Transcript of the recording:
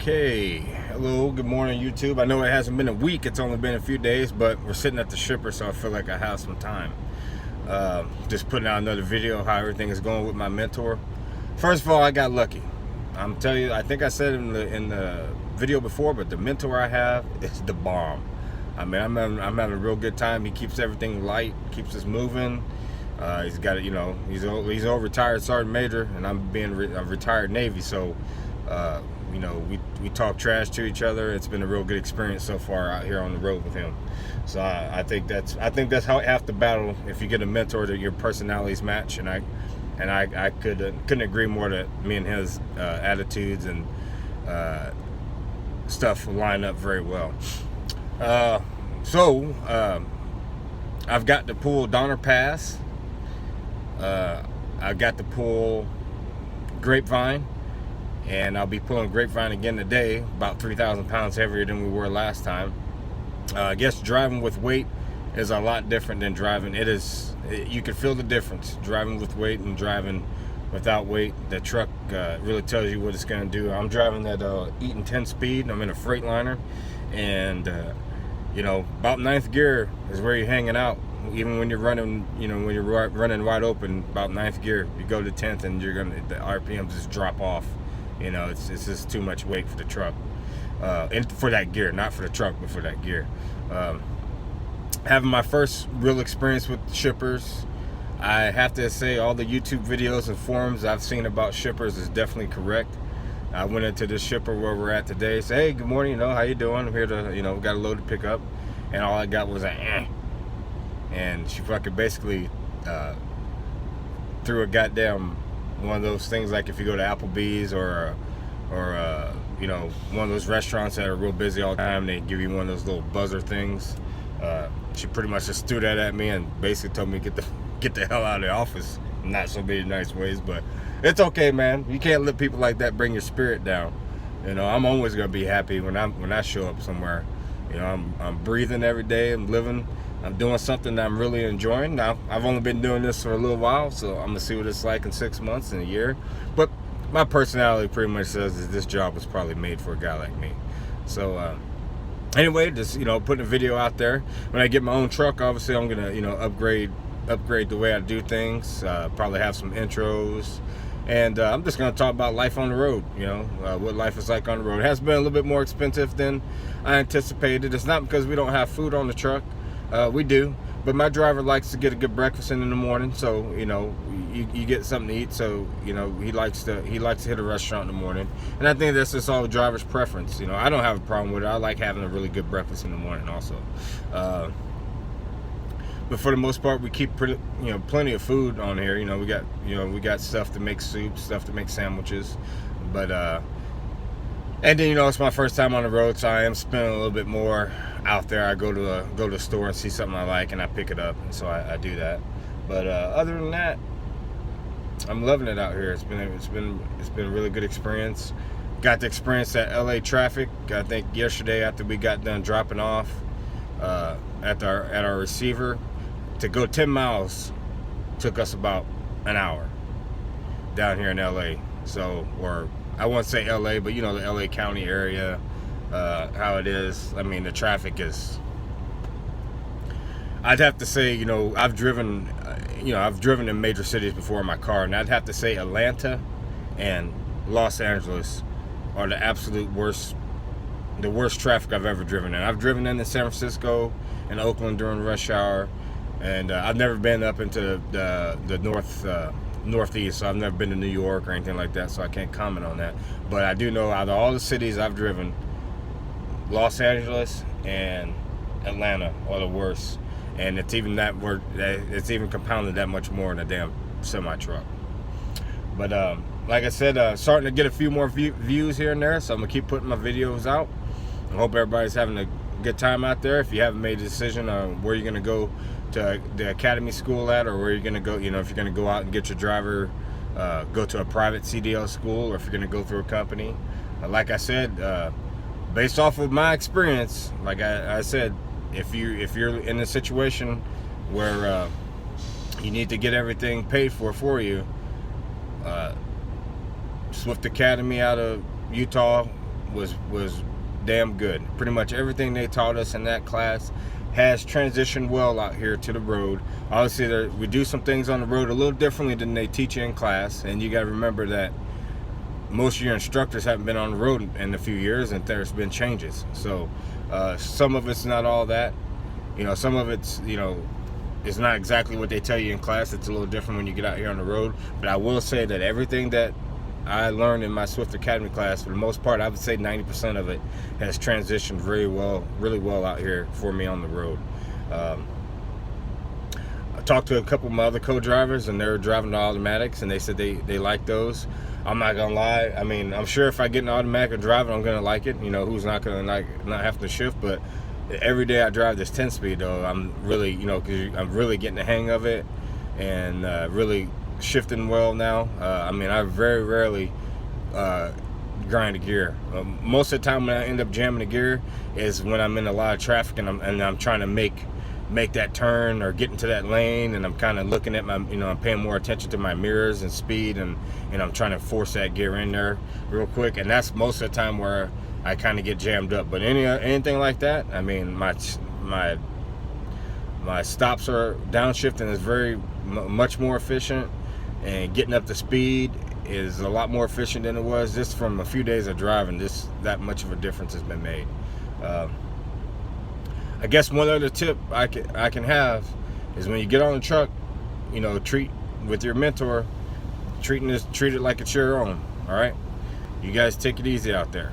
Okay, hello, good morning YouTube. I know it hasn't been a week, it's only been a few days, but we're sitting at the shipper, so I feel like I have some time. Just putting out another video of how everything is going with my mentor. First of all, I got lucky. I'm telling you, I think I said in the video before, but the mentor I have is the bomb. I mean, I'm having a real good time. He keeps everything light, keeps us moving. He's got, he's a retired sergeant major, and I'm being a retired Navy, so we talk trash to each other. It's been a real good experience so far out here on the road with him. So I think that's how half the battle. If you get a mentor that your personalities match, and I couldn't agree more that me and his attitudes and stuff line up very well. I've got to pull Donner Pass. I've got to pull Grapevine, and I'll be pulling Grapevine again today, about 3,000 pounds heavier than we were last time. I guess driving with weight is a lot different than driving. You can feel the difference, driving with weight and driving without weight. The truck really tells you what it's going to do. I'm driving that Eaton 10 speed. I'm in a Freightliner, and about 9th gear is where you're hanging out. Even when you're running, when you're running wide open, about 9th gear, you go to 10th, and the RPMs just drop off. It's just too much weight for the truck, and for that gear, not for the truck, but for that gear. Having my first real experience with shippers, I have to say all the YouTube videos and forums I've seen about shippers is definitely correct. I went into this shipper where we're at today, say, hey, good morning, how you doing? I'm here to, got a load to pick up, and all I got was a and she fucking basically threw a goddamn one of those things, like if you go to Applebee's or one of those restaurants that are real busy all the time, they give you one of those little buzzer things. She pretty much just threw that at me and basically told me get the hell out of the office. Not so many nice ways, but it's okay, man. You can't let people like that bring your spirit down. I'm always gonna be happy when I show up somewhere. I'm breathing every day. I'm living. I'm doing something that I'm really enjoying. Now, I've only been doing this for a little while, so I'm gonna see what it's like in 6 months and a year. But my personality pretty much says that this job was probably made for a guy like me. So anyway, just putting a video out there. When I get my own truck, obviously I'm gonna upgrade the way I do things. Probably have some intros, and I'm just gonna talk about life on the road. What life is like on the road. It has been a little bit more expensive than I anticipated. It's not because we don't have food on the truck. We do, but my driver likes to get a good breakfast in the morning, so you get something to eat. So he likes to hit a restaurant in the morning, and I think that's just all the driver's preference. I don't have a problem with it. I like having a really good breakfast in the morning also. But for the most part, we keep plenty of food on here. We got stuff to make soup, stuff to make sandwiches, but and then it's my first time on the road, so I am spending a little bit more out there. I go to the store and see something I like, and I pick it up, and so I do that. But other than that, I'm loving it out here. It's been a really good experience. Got to experience that LA traffic. I think yesterday after we got done dropping off at our receiver, to go 10 miles took us about an hour down here in LA. So, or I won't say LA, but the LA County area, how it is. I mean, the traffic is, I'd have to say, I've driven in major cities before in my car, and I'd have to say Atlanta and Los Angeles are the absolute worst, the worst traffic I've ever driven in. I've driven in San Francisco and Oakland during rush hour, and I've never been up into the northeast, so I've never been to New York or anything like that, so I can't comment on that. But I do know out of all the cities I've driven, Los Angeles and Atlanta are the worst, and it's even compounded that much more in a damn semi truck. But like I said, starting to get a few more views here and there, so I'm gonna keep putting my videos out. I hope everybody's having a good time out there. If you haven't made a decision on where you're gonna go to the academy school at, or where you're gonna go, if you're gonna go out and get your driver, go to a private CDL school, or if you're gonna go through a company, like I said, based off of my experience, like I said, if you're in a situation where you need to get everything paid for you, Swift Academy out of Utah was damn good. Pretty much everything they taught us in that class has transitioned well out here to the road. Obviously, we do some things on the road a little differently than they teach you in class, and you got to remember that most of your instructors haven't been on the road in a few years, and there's been changes. So some of it's not all that, some of it's, it's not exactly what they tell you in class. It's a little different when you get out here on the road. But I will say that everything that I learned in my Swift Academy class, for the most part, I would say 90% of it has transitioned really well out here for me on the road. I talked to a couple of my other co-drivers, and they're driving the automatics, and they said they like those. I'm not gonna lie. I mean, I'm sure if I get an automatic or driving, I'm gonna like it. Who's not gonna not have to shift? But every day I drive this 10-speed, though, I'm really, because I'm really getting the hang of it, and really shifting well now. I mean, I very rarely grind a gear. Most of the time when I end up jamming a gear is when I'm in a lot of traffic and I'm trying to make that turn or get into that lane, and I'm kind of looking at my, I'm paying more attention to my mirrors and speed, and I'm trying to force that gear in there real quick, and that's most of the time where I kind of get jammed up. But anything like that, I mean, my stops are downshifting is very much more efficient, and getting up to speed is a lot more efficient than it was. Just from a few days of driving, that much of a difference has been made. I guess one other tip I can have is when you get on the truck, treat with your mentor, treat it like it's your own. All right, you guys take it easy out there.